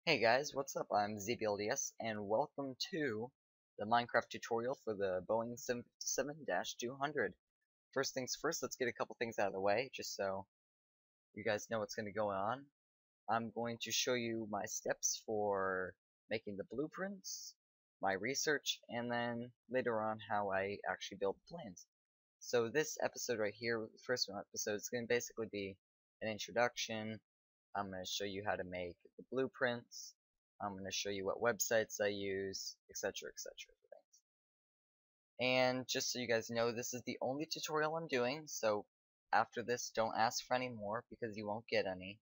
Hey guys, what's up? I'm ZBLDS and welcome to the Minecraft tutorial for the Boeing 757-200. First things first, let's get a couple things out of the way just so you guys know what's going to go on. I'm going to show you my steps for making the blueprints, my research, and then later on how I actually build planes. So this episode right here, the first episode, is going to basically be an introduction. I'm going to show you how to make the blueprints. I'm going to show you what websites I use, etc., etc. And just so you guys know, this is the only tutorial I'm doing, so after this, don't ask for any more because you won't get any.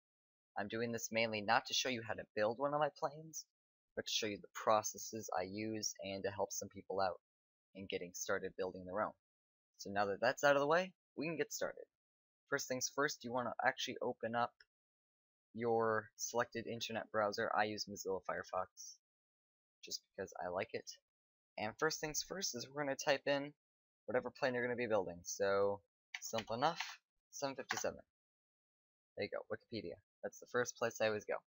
I'm doing this mainly not to show you how to build one of my planes, but to show you the processes I use and to help some people out in getting started building their own. So now that that's out of the way, we can get started. First things first, you want to actually open up your selected internet browser. I use Mozilla Firefox just because I like it. And first things first is we're going to type in whatever plane you're going to be building. So simple enough, 757. There you go, Wikipedia. That's the first place I always go.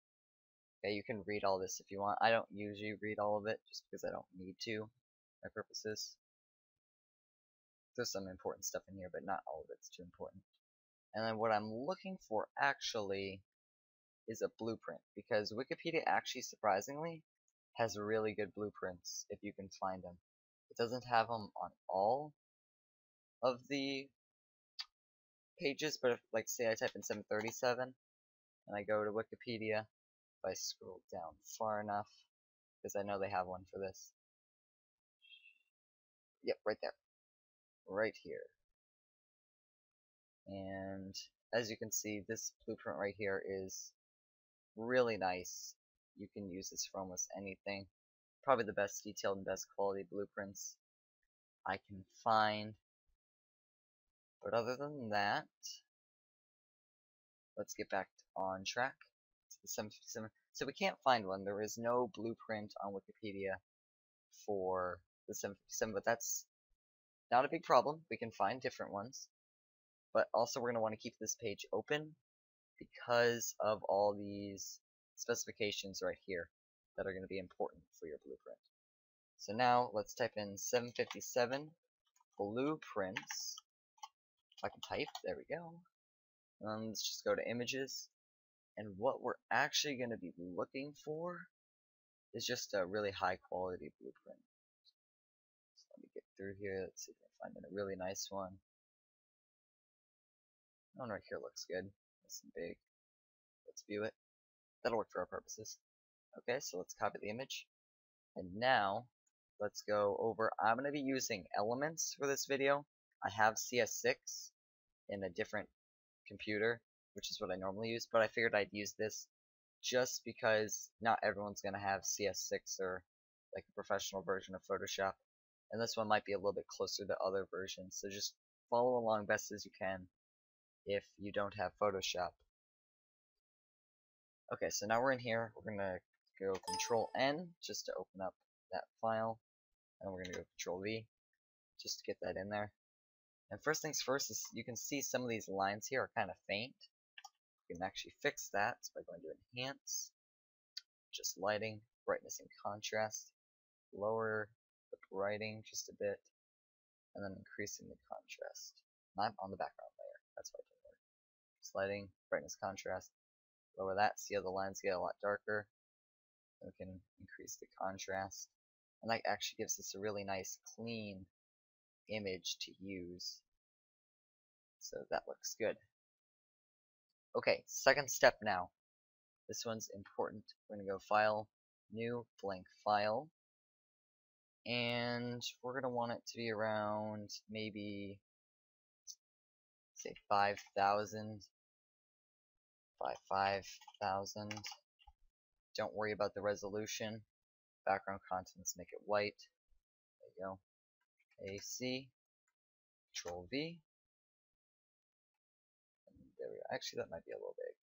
Okay, you can read all this if you want. I don't usually read all of it just because I don't need to, my purposes. There's some important stuff in here, but not all of it's too important. And then what I'm looking for actually is a blueprint, because Wikipedia actually surprisingly has really good blueprints if you can find them. It doesn't have them on all of the pages, but if, like, say I type in 737 and I go to Wikipedia, if I scroll down far enough, because I know they have one for this. Yep, right there. Right here. And as you can see, this blueprint right here is really nice. You can use this for almost anything. Probably the best detailed and best quality blueprints I can find. But other than that, let's get back on track to the 757. So we can't find one. There is no blueprint on Wikipedia for the 757, but that's not a big problem. We can find different ones. But also we're going to want to keep this page open because of all these specifications right here that are going to be important for your blueprint. So now let's type in 757 blueprints. If I can type, there we go. Let's just go to images, and what we're actually going to be looking for is just a really high quality blueprint. So let me get through here. Let's see if I can find a really nice one. That one right here looks good. Nice and big. Let's view it. That'll work for our purposes. Okay, so let's copy the image. And now, let's go over. I'm going to be using Elements for this video. I have CS6 in a different computer, which is what I normally use, but I figured I'd use this just because not everyone's going to have CS6 or like a professional version of Photoshop. And this one might be a little bit closer to other versions, so just follow along best as you can if you don't have Photoshop. Okay, so now we're in here. We're going to go Control N just to open up that file, and we're going to go Control V just to get that in there. And first things first is you can see some of these lines here are kind of faint. You can actually fix that by going to Enhance, just lighting, brightness and contrast, lower the brightening just a bit, and then increasing the contrast. Not on the background layer, that's why it didn't work. Just lighting, brightness, contrast, lower that, see how the lines get a lot darker. Then we can increase the contrast, and that actually gives us a really nice clean image to use. So that looks good. Okay, second step now. This one's important. We're going to go File, New, Blank File. And we're going to want it to be around maybe, say, 5,000 by 5,000. Don't worry about the resolution. Background contents, make it white. There you go. AC, Control V. And there we go. Actually, that might be a little big.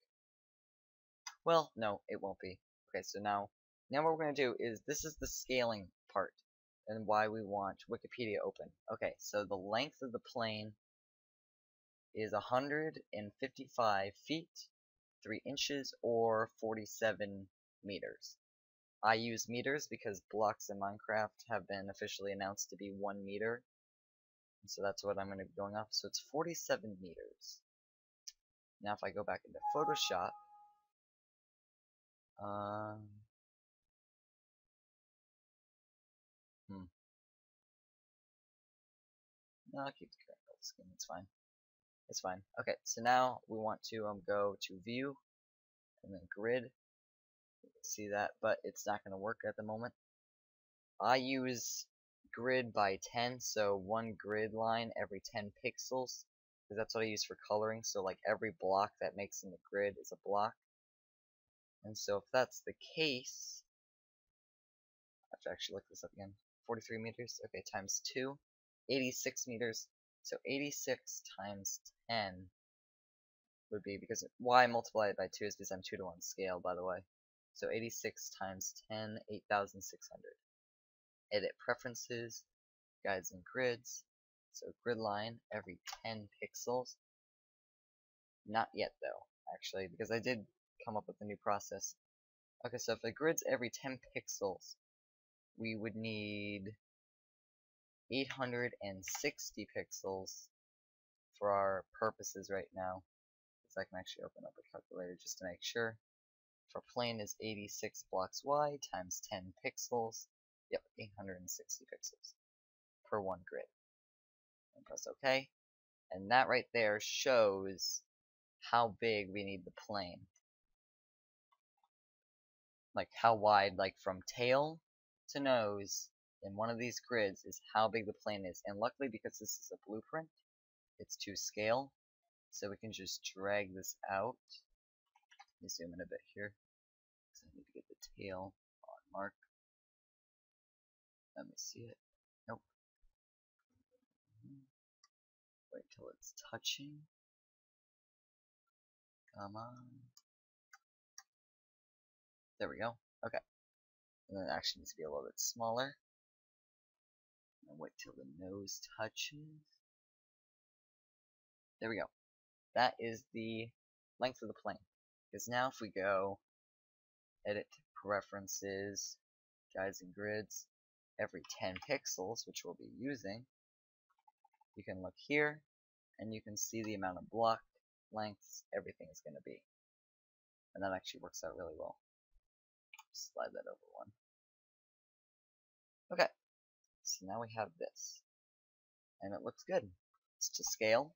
Well, no, it won't be. Okay, so now what we're going to do is, this is the scaling part and why we want Wikipedia open. Okay, so the length of the plane is 155 feet, 3 inches, or 47 meters. I use meters because blocks in Minecraft have been officially announced to be 1 meter. And so that's what I'm going to be going off. So it's 47 meters. Now if I go back into Photoshop, no, I'll keep the current build scheme, it's fine. It's fine. Okay, so now we want to go to view and then grid. You can see that, but it's not going to work at the moment. I use grid by 10, so 1 grid line every 10 pixels, because that's what I use for coloring. So like every block that makes in the grid is a block. And so if that's the case, I have to actually look this up again. 43 meters, okay, times 2, 86 meters. So 86 times 10 would be, because why I multiply it by 2 is because I'm 2 to 1 scale, by the way. So 86 times 10, 8,600. Edit preferences, guides and grids. So grid line every 10 pixels. Not yet though, actually, because I did come up with a new process. Okay, so if the grid's every 10 pixels, we would need 860 pixels for our purposes right now. So I can actually open up a calculator just to make sure. If our plane is 86 blocks wide times 10 pixels, yep, 860 pixels per 1 grid. And press OK. And that right there shows how big we need the plane. Like how wide, like from tail to nose in one of these grids is how big the plane is. And luckily, because this is a blueprint, it's to scale. So we can just drag this out. Let me zoom in a bit here, because I need to get the tail on mark. Let me see it. Nope. Wait till it's touching. Come on. There we go. Okay. And then it actually needs to be a little bit smaller. And wait till the nose touches. There we go. That is the length of the plane. Because now if we go edit preferences, guides and grids, every 10 pixels, which we'll be using, you can look here and you can see the amount of block lengths everything is going to be. And that actually works out really well. Slide that over one. Okay, so now we have this. And it looks good. It's to scale.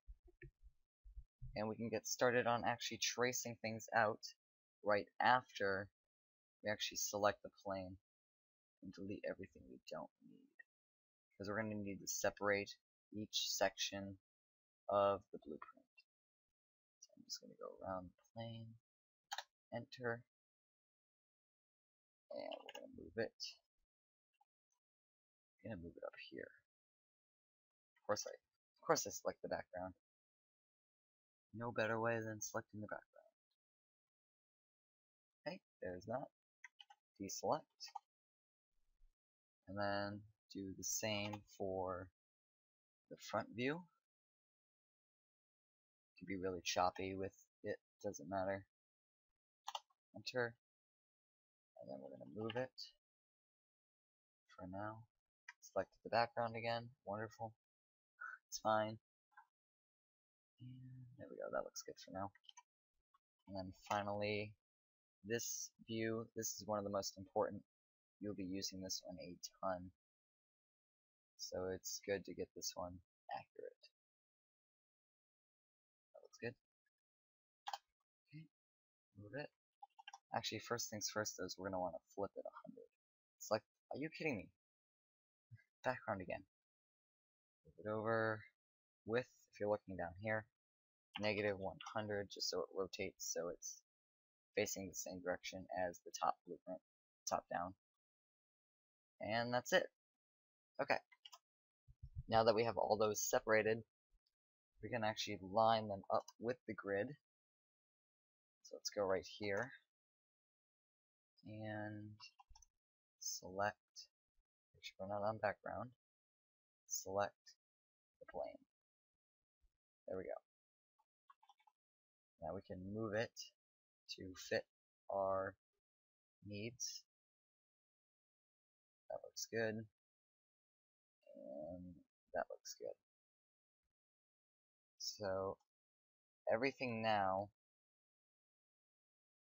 And we can get started on actually tracing things out right after we actually select the plane and delete everything we don't need. Because we're going to need to separate each section of the blueprint. So I'm just going to go around the plane, enter, and we're going to move it. I'm going to move it up here. Of course I select the background. No better way than selecting the background. Okay, there's that. Deselect. And then do the same for the front view. It can be really choppy with it, doesn't matter. Enter. And then we're going to move it for now. Select the background again. Wonderful. It's fine. And there we go. That looks good for now. And then finally, this view. This is one of the most important. You'll be using this one a ton. So it's good to get this one accurate. That looks good. Okay. Move it. Actually, first things first is we're going to want to flip it 100. It's like, are you kidding me? Background again. Move it over. Width, if you're looking down here, negative 100, just so it rotates so it's facing the same direction as the top blueprint, top down. And that's it. Okay. Now that we have all those separated, we can actually line them up with the grid. So let's go right here and select, make sure we're not on background, select the plane. There we go. Now we can move it to fit our needs. That looks good. And that looks good. So everything now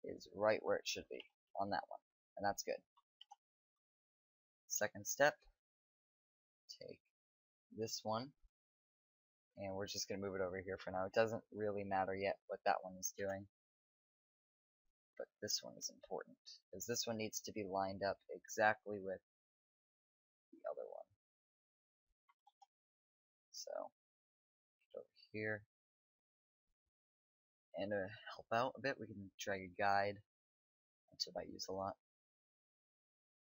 is right where it should be on that one. And that's good. Second step, take this one, and we're just going to move it over here for now. It doesn't really matter yet what that one is doing, but this one is important, because this one needs to be lined up exactly with the other one. So, get over here, and to help out a bit, we can drag a guide, which I use a lot,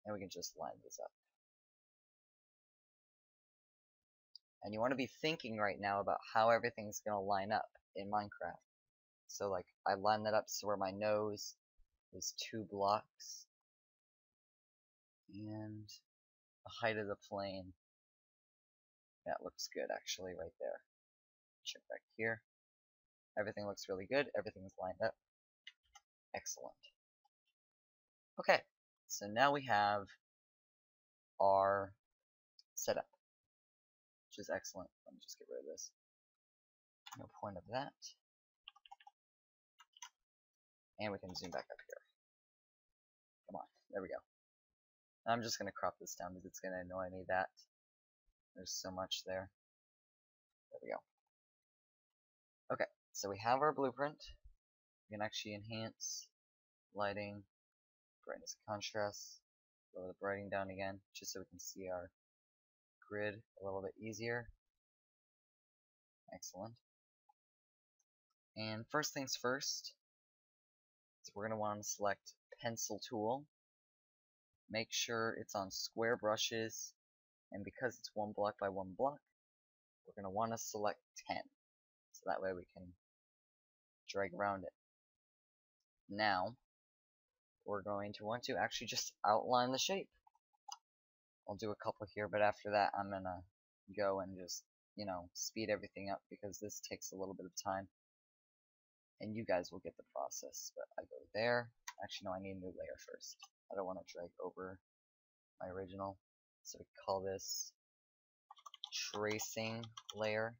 and we can just line this up. And you want to be thinking right now about how everything's going to line up in Minecraft. So like, I line that up so where my nose is 2 blocks, and the height of the plane, that looks good actually right there. Check back here. Everything looks really good. Everything's lined up. Excellent. Okay, so now we have our setup, which is excellent. Let me just get rid of this. No point of that. And we can zoom back up here. Come on, there we go. I'm just going to crop this down because it's going to annoy me that there's so much there. There we go. Okay, so we have our blueprint. We can actually enhance lighting, brightness, contrast, lower the brightening down again, just so we can see our grid a little bit easier. Excellent. And first things first, so we're going to want to select pencil tool. Make sure it's on square brushes, and because it's 1 block by 1 block, we're going to want to select 10, so that way we can drag around it. Now, we're going to want to actually just outline the shape. I'll do a couple here, but after that I'm going to go and just, you know, speed everything up because this takes a little bit of time. And you guys will get the process, but I go there. Actually, no, I need a new layer first. I don't want to drag over my original. So we call this tracing layer.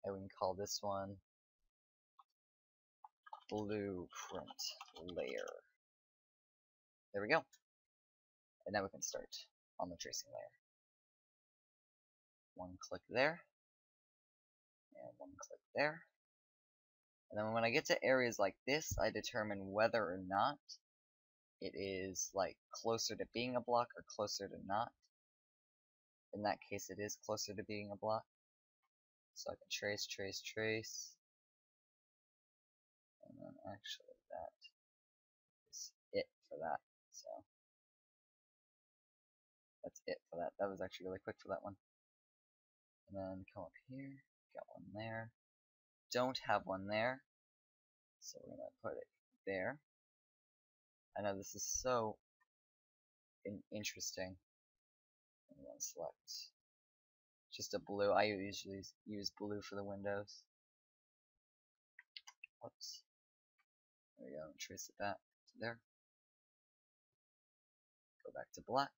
And we can call this one blueprint layer. There we go. And now we can start on the tracing layer. 1 click there. And 1 click there. And then when I get to areas like this, I determine whether or not it is like closer to being a block or closer to not. In that case, it is closer to being a block. So I can trace, trace, trace. And then actually that is it for that. So that's it for that. That was actually really quick for that one. And then come up here, got one there. Don't have one there, so we're gonna put it there. I know this is so interesting. I'm gonna select just a blue. I usually use blue for the windows. Whoops. There we go. Trace it back to there. Go back to black,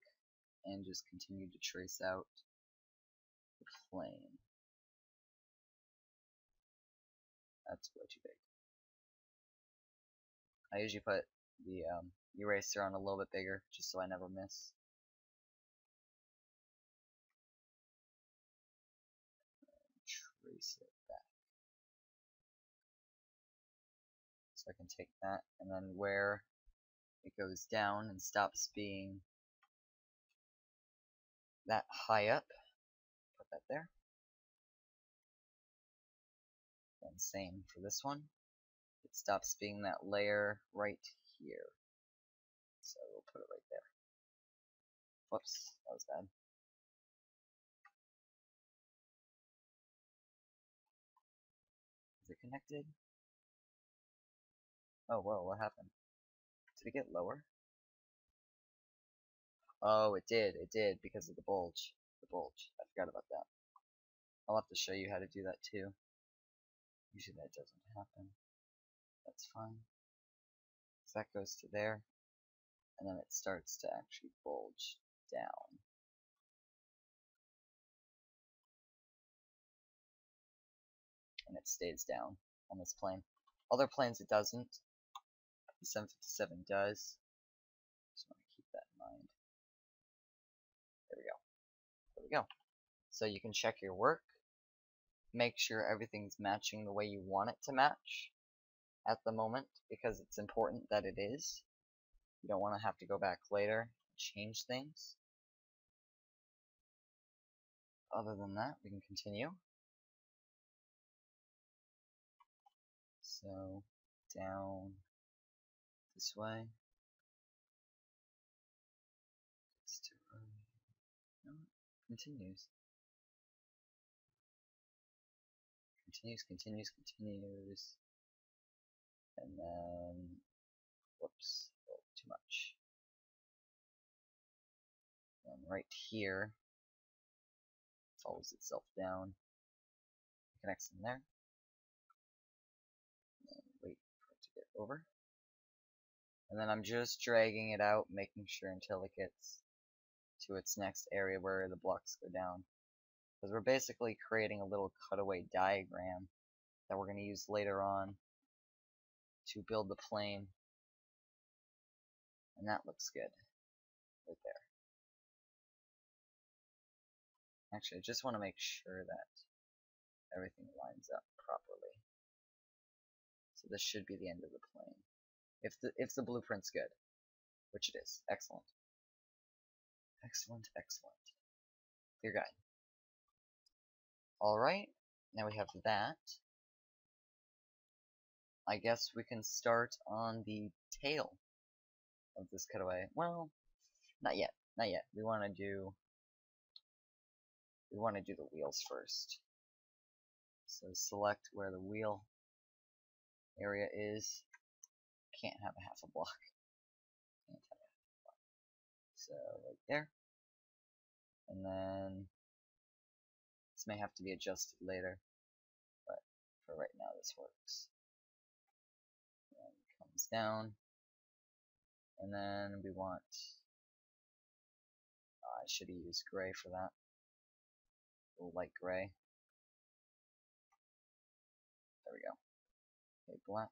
and just continue to trace out the plane. That's way too big. I usually put the eraser on a little bit bigger, just so I never miss. Trace it back. So I can take that, and then where it goes down and stops being that high up, put that there. And same for this one. It stops being that layer right here. So we'll put it right there. Whoops, that was bad. Is it connected? Oh, whoa, what happened? Did it get lower? Oh, it did, because of the bulge. The bulge. I forgot about that. I'll have to show you how to do that too. Usually that doesn't happen. That's fine. So that goes to there. and then it starts to actually bulge down. And it stays down on this plane. Other planes it doesn't. The 757 does. Just want to keep that in mind. There we go. There we go. So you can check your work. Make sure everything's matching the way you want it to match at the moment, because it's important that it is. You don't want to have to go back later and change things. Other than that, we can continue. So, down this way. No, continues. Continues. And then, whoops, oh, too much. And right here, follows itself down, connects in there, and wait for it to get over. And then I'm just dragging it out, making sure until it gets to its next area where the blocks go down. Because we're basically creating a little cutaway diagram that we're going to use later on to build the plane. And that looks good right there. Actually, I just want to make sure that everything lines up properly. So this should be the end of the plane. If the blueprint's good, which it is. Excellent. Excellent, excellent. Clear guide. Alright, now we have that. I guess we can start on the tail of this cutaway. Well, not yet. Not yet. We want to do the wheels first. So select where the wheel area is. Can't have a half a block. Can't have a half a block. So right there. And then this may have to be adjusted later, but for right now this works. And it comes down. And then we want, I should have used gray for that. A little light gray. There we go. Okay, black.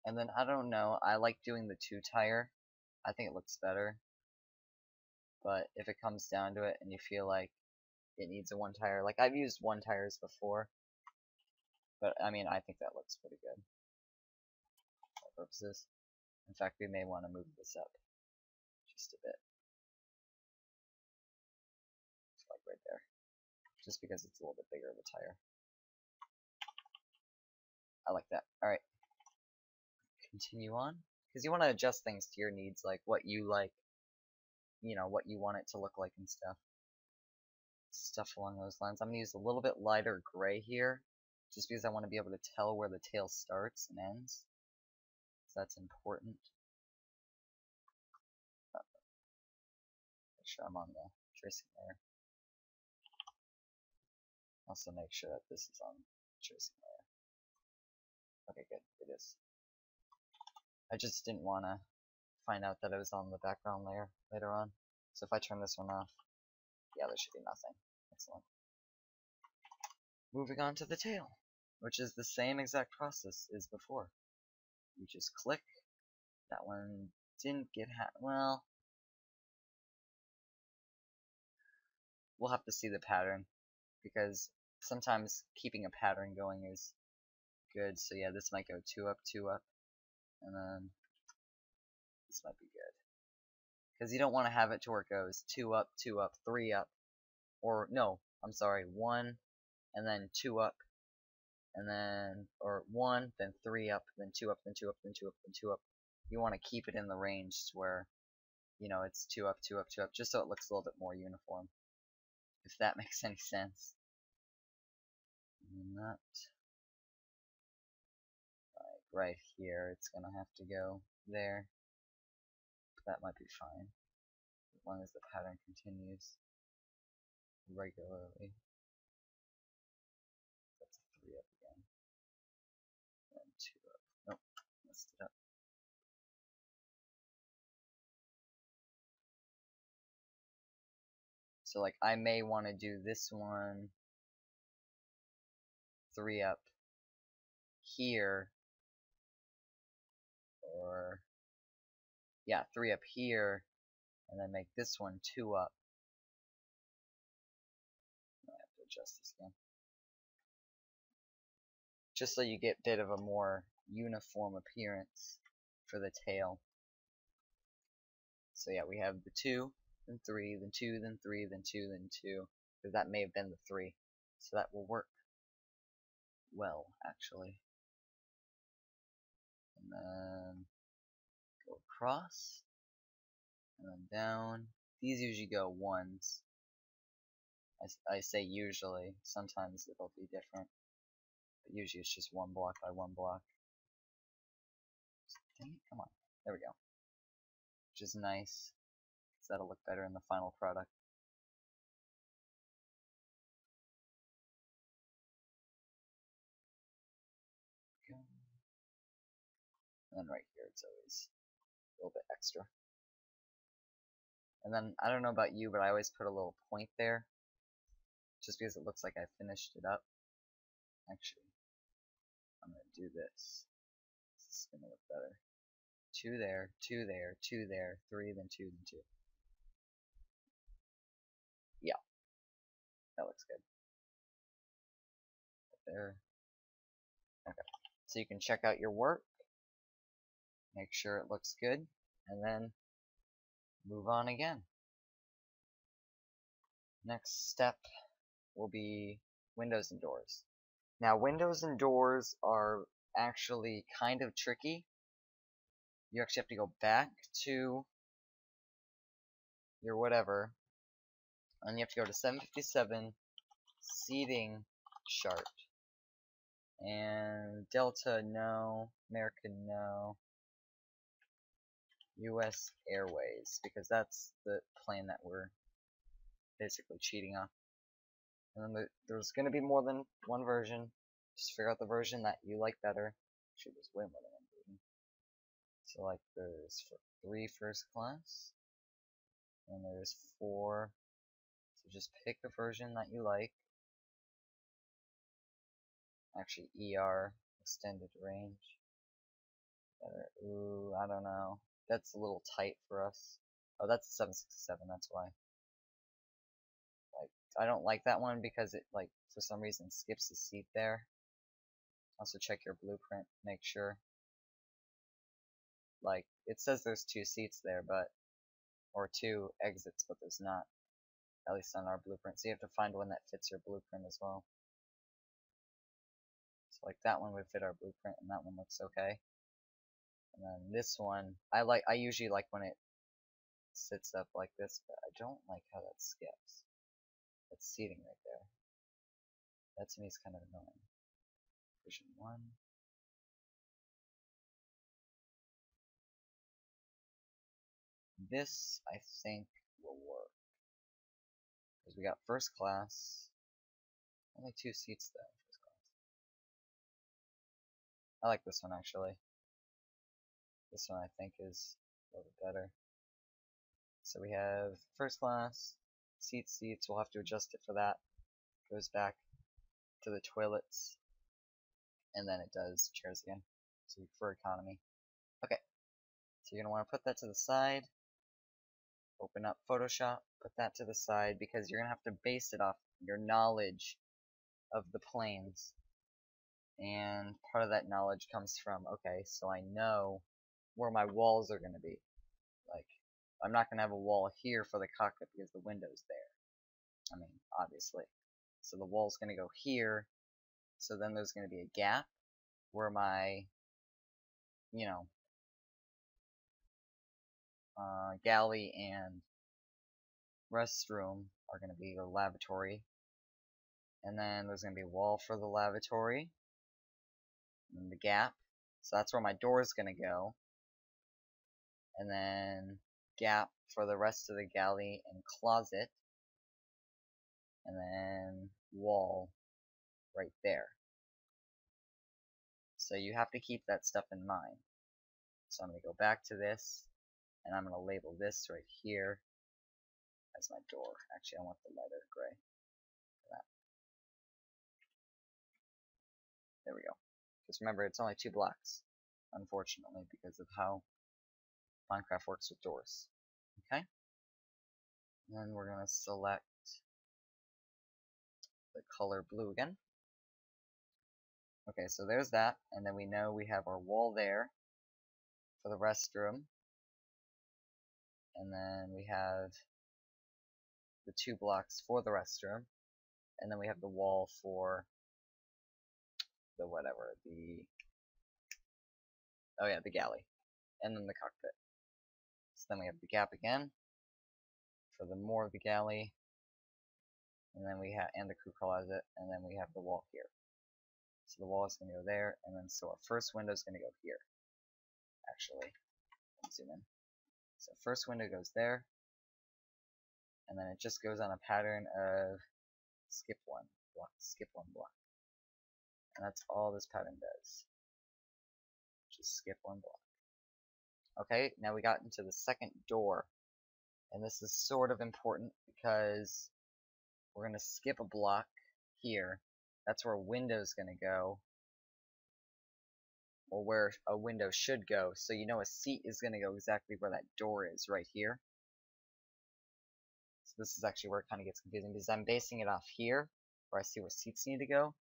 And then, I don't know, I like doing the 2-tire. I think it looks better. But if it comes down to it and you feel like it needs a 1-tire, like I've used 1-tires before. But, I mean, I think that looks pretty good for our purposes. In fact, we may want to move this up just a bit. It's like right there. Just because it's a little bit bigger of a tire. I like that. Alright. Continue on. Because you want to adjust things to your needs, like what you like, you know, what you want it to look like and stuff. Stuff along those lines. I'm going to use a little bit lighter gray here, just because I want to be able to tell where the tail starts and ends. So that's important. Make sure I'm on the tracing layer. Also make sure that this is on tracing layer. Okay, good. It is. I just didn't want to find out that it was on the background layer later on. So if I turn this one off, yeah, there should be nothing. Excellent. Moving on to the tail, which is the same exact process as before. You just click. That one didn't get well, we'll have to see the pattern, because sometimes keeping a pattern going is good. So yeah, this might go 2 up, 2 up, and then this might be good. Because you don't want to have it to where it goes 2 up, 2 up, 3 up, or no, I'm sorry, 1, and then 2 up, and then, or 1, then 3 up, then 2 up, then 2 up, then 2 up, then 2 up. You want to keep it in the range to where, you know, it's 2 up, 2 up, 2 up, just so it looks a little bit more uniform. If that makes any sense. And that, right here, it's gonna have to go there. That might be fine, as long as the pattern continues regularly. That's a 3 up again. And 2 up. Nope, messed it up. So like I may want to do this one 3 up here, or yeah, 3 up here, and then make this one 2 up. I have to adjust this again. Just so you get a bit of a more uniform appearance for the tail. So yeah, we have the 2, then 3, then 2, then 3, then 2, then 2, because that may have been the 3. So that will work well, actually. And then go across, and then down. These usually go 1s. I say usually, sometimes it'll be different. But usually it's just 1 block by 1 block. Dang it, come on. There we go. Which is nice, because that'll look better in the final product. And then right here it's always a little bit extra. And then, I don't know about you, but I always put a little point there, just because it looks like I finished it up. Actually, I'm going to do this. This is going to look better. 2 there, 2 there, 2 there, 3, then 2, then 2. Yeah, that looks good. Right there. Okay, so you can check out your work, make sure it looks good, and then move on again. Next step will be windows and doors. Now, windows and doors are actually kind of tricky. You actually have to go back to your whatever, and you have to go to 757 seating chart. And Delta, no. American, no. US Airways, because that's the plane that we're basically cheating on. And then there's going to be more than one version. Just figure out the version that you like better. Actually, there's way more than one version. So like there's 3 first class, and there's 4. So just pick a version that you like. Actually, ER, extended range. Ooh, I don't know. That's a little tight for us. Oh, that's a 767, that's why. Like, I don't like that one because it, like, for some reason skips a seat there. Also check your blueprint, make sure. Like, it says there's 2 seats there, but, or 2 exits, but there's not. At least on our blueprint. So you have to find one that fits your blueprint as well. So like that one would fit our blueprint, and that one looks okay. And then this one, I usually like when it sits up like this, but I don't like how that skips. That's seating right there. That to me is kind of annoying. Version 1. This, I think, will work. Because we got first class. Only 2 seats though, first class. I like this one actually. This one I think is a little bit better. So we have first class, seats, we'll have to adjust it for that. Goes back to the toilets, and then it does chairs again. So for economy. Okay, so you're going to want to put that to the side. Open up Photoshop, put that to the side, because you're going to have to base it off your knowledge of the planes. And part of that knowledge comes from, okay, so I know where my walls are going to be. Like, I'm not going to have a wall here for the cockpit because the window's there. I mean, obviously. So the wall's going to go here, so then there's going to be a gap where my, you know, galley and restroom are going to be the lavatory. And then there's going to be a wall for the lavatory, and the gap. So that's where my door is going to go. And then gap for the rest of the galley and closet. And then wall right there. So you have to keep that stuff in mind. So I'm going to go back to this, and I'm going to label this right here as my door. Actually, I want the lighter gray for that. There we go. Just remember, it's only 2 blocks, unfortunately, because of how Minecraft works with doors. Okay? And then we're going to select the color blue again. Okay, so there's that, and then we know we have our wall there for the restroom. And then we have the 2 blocks for the restroom. And then we have the wall for the whatever, the galley. And then the cockpit. So then we have the gap again for the more of the galley. And then we have, and the crew closet, and then we have the wall here. So the wall is going to go there, and then so our first window is going to go here. Actually, let's zoom in. So first window goes there, and then it just goes on a pattern of skip 1 block, skip 1 block. And that's all this pattern does. Just skip 1 block. Okay, now we got into the second door. And this is sort of important because we're going to skip a block here. That's where a window is going to go. Or where a window should go. So you know a seat is going to go exactly where that door is, right here. So this is actually where it kind of gets confusing because I'm basing it off here, where I see where seats need to go.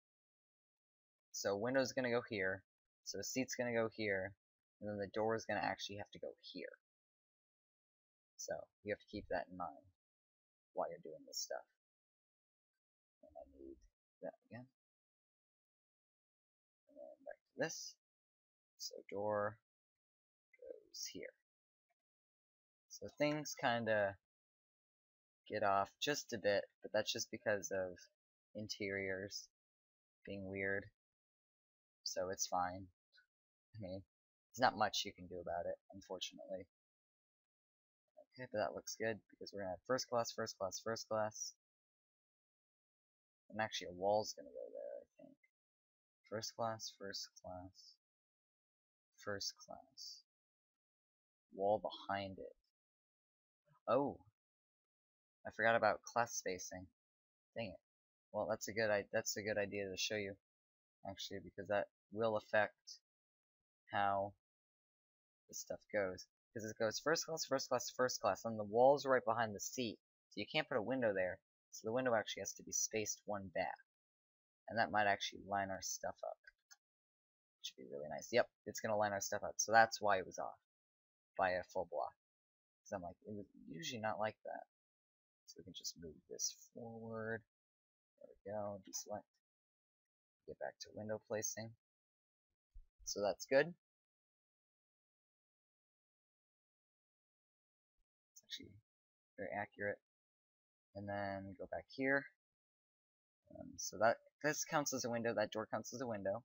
So window is going to go here. So the seat's going to go here. And then the door is going to actually have to go here. So you have to keep that in mind while you're doing this stuff. And I need that again. And then back to this. So door goes here. So things kind of get off just a bit, but that's just because of interiors being weird. So it's fine. I mean, there's not much you can do about it, unfortunately. Okay, but that looks good because we're gonna have first class, first class, first class. And actually a wall's gonna go there, I think. First class, first class, first class. Wall behind it. Oh, I forgot about class spacing. Dang it. Well, that's a good idea to show you, actually, because that will affect how this stuff goes. Because it goes first class, first class, first class, and the wall's right behind the seat, so you can't put a window there. So the window actually has to be spaced 1 back, and that might actually line our stuff up. Which would be really nice. Yep, it's gonna line our stuff up. So that's why it was off by a full block. Because I'm like, it was usually not like that. So we can just move this forward. There we go. Deselect. Get back to window placing. So that's good. It's actually very accurate. And then go back here. So that this counts as a window. That door counts as a window.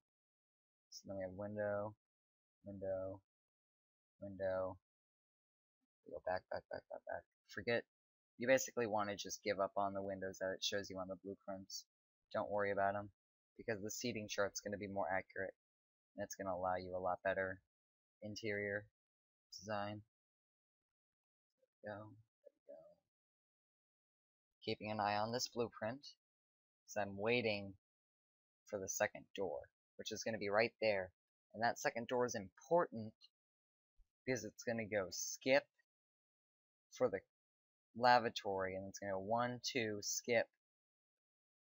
So then we have window, window, window. We go back, back, back, back, back. Forget. You basically want to just give up on the windows that it shows you on the blueprints. Don't worry about them, because the seating chart's going to be more accurate, and it's going to allow you a lot better interior design. There we go. There we go. Keeping an eye on this blueprint, because I'm waiting for the second door, which is going to be right there. And that second door is important because it's going to go skip for the lavatory, and it's going to go 1, 2, skip,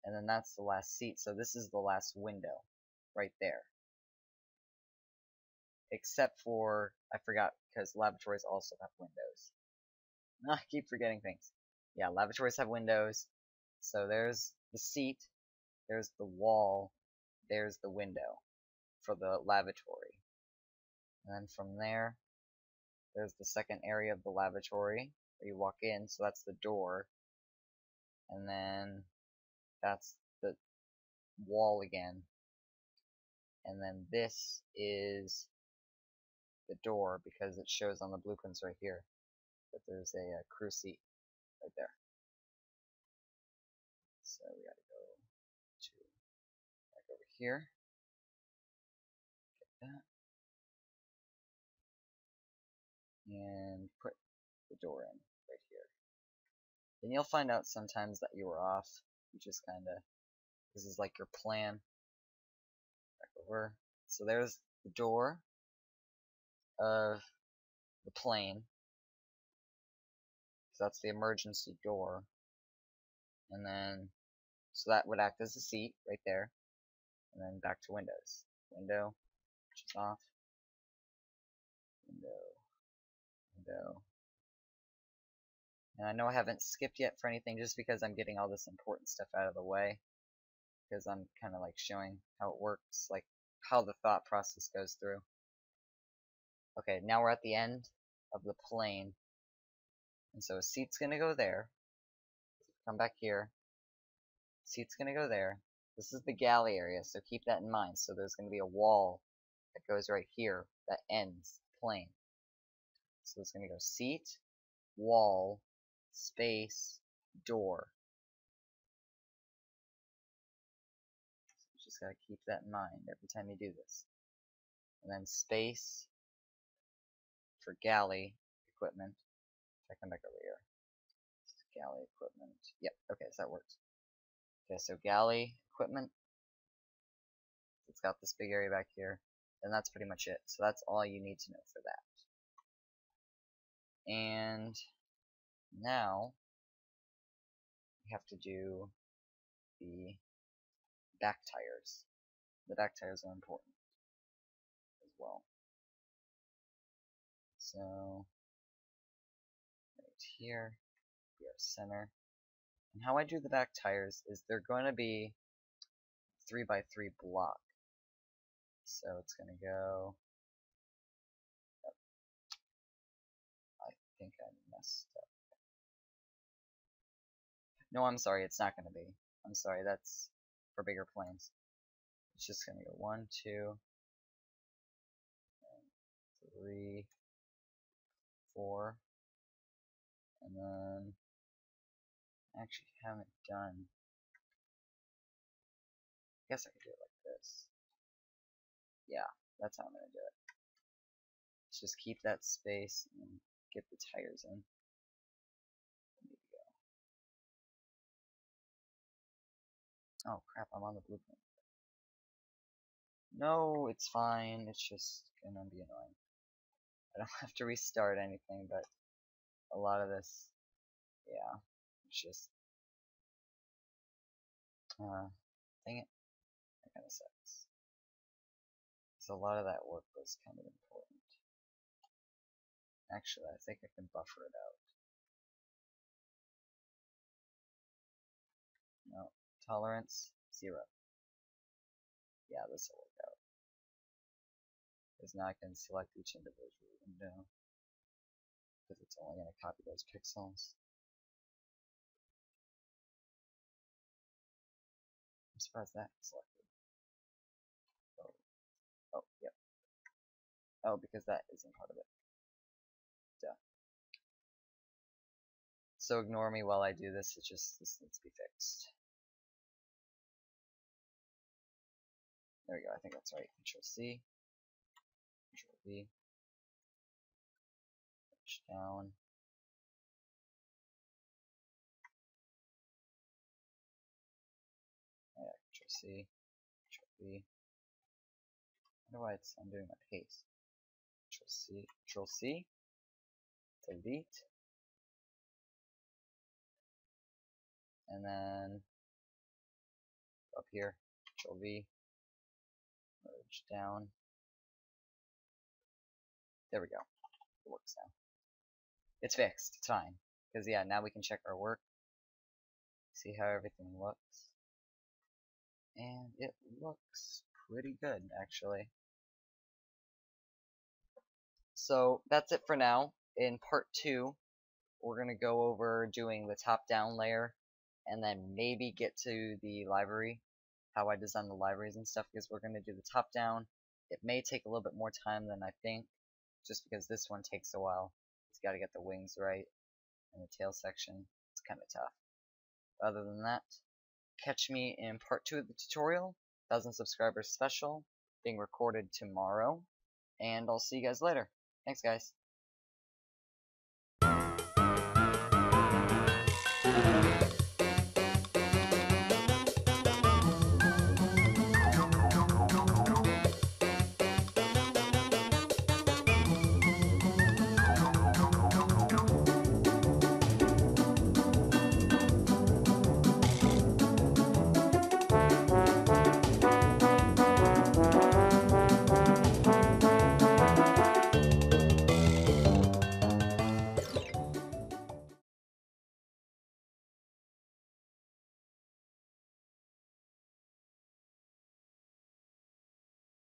and then that's the last seat. So this is the last window right there. Except for, I forgot, because lavatories also have windows. I keep forgetting things. Yeah, lavatories have windows. So there's the seat, there's the wall, there's the window for the lavatory. And then from there, there's the second area of the lavatory where you walk in, so that's the door. And then that's the wall again. And then this is the door because it shows on the blueprints right here that there's a crew seat right there. So we gotta go to back over here. Get that. And put the door in right here. then you'll find out sometimes that you were off. You just kinda, this is like your plan. Back over. So there's the door of the plane. So that's the emergency door. And then, so that would act as a seat right there. And then back to windows. Window, which is off. Window, window. And I know I haven't skipped yet for anything just because I'm getting all this important stuff out of the way. Because I'm kind of like showing how it works, like how the thought process goes through. Okay, now we're at the end of the plane. And so a seat's going to go there. Come back here. Seat's going to go there. This is the galley area, so keep that in mind. So there's going to be a wall that goes right here that ends the plane. So it's going to go seat, wall, space, door. So you just got to keep that in mind every time you do this. And then space for galley equipment. If I come back over here. Galley equipment. Yep, okay, so that works. Okay, so galley equipment. It's got this big area back here. And that's pretty much it. So that's all you need to know for that. And now we have to do the back tires. The back tires are important as well. So right here, we have center. And how I do the back tires is they're going to be 3x3 block. So it's going to go. Oh, I think I messed up. No, I'm sorry, it's not going to be. I'm sorry, that's for bigger planes. It's just going to go 1, 2, 3, 4, and then I actually haven't done. I guess I could do it like this. Yeah, that's how I'm going to do it. Let's just keep that space and get the tires in. There we go. Oh crap, I'm on the blueprint. No, it's fine. It's just gonna be annoying. I don't have to restart anything, but a lot of this, yeah, it's just, dang it, that kind of sucks. So a lot of that work was kind of important. Actually, I think I can buffer it out. No, tolerance, 0. Yeah, this will work out. Because now I can select each individual window. Because it's only going to copy those pixels. I'm surprised that's selected. Oh, yep. Oh, because that isn't part of it. Duh. So ignore me while I do this, it's just, this needs to be fixed. There we go, I think that's right. Control C, Control V, push down. Yeah, Control C, Control V. I wonder why I'm doing my paste. Control C, delete, and then up here, Control V, merge down. There we go. It works now. It's fixed. It's fine. Because yeah, now we can check our work, see how everything looks, and it looks pretty good actually. So that's it for now. In part 2, we're going to go over doing the top-down layer, and then maybe get to the library, how I design the libraries and stuff, because we're going to do the top-down. It may take a little bit more time than I think, just because this one takes a while. It's got to get the wings right, and the tail section. It's kind of tough. Other than that, catch me in part 2 of the tutorial, 1,000 subscribers special, being recorded tomorrow, and I'll see you guys later. Thanks, guys.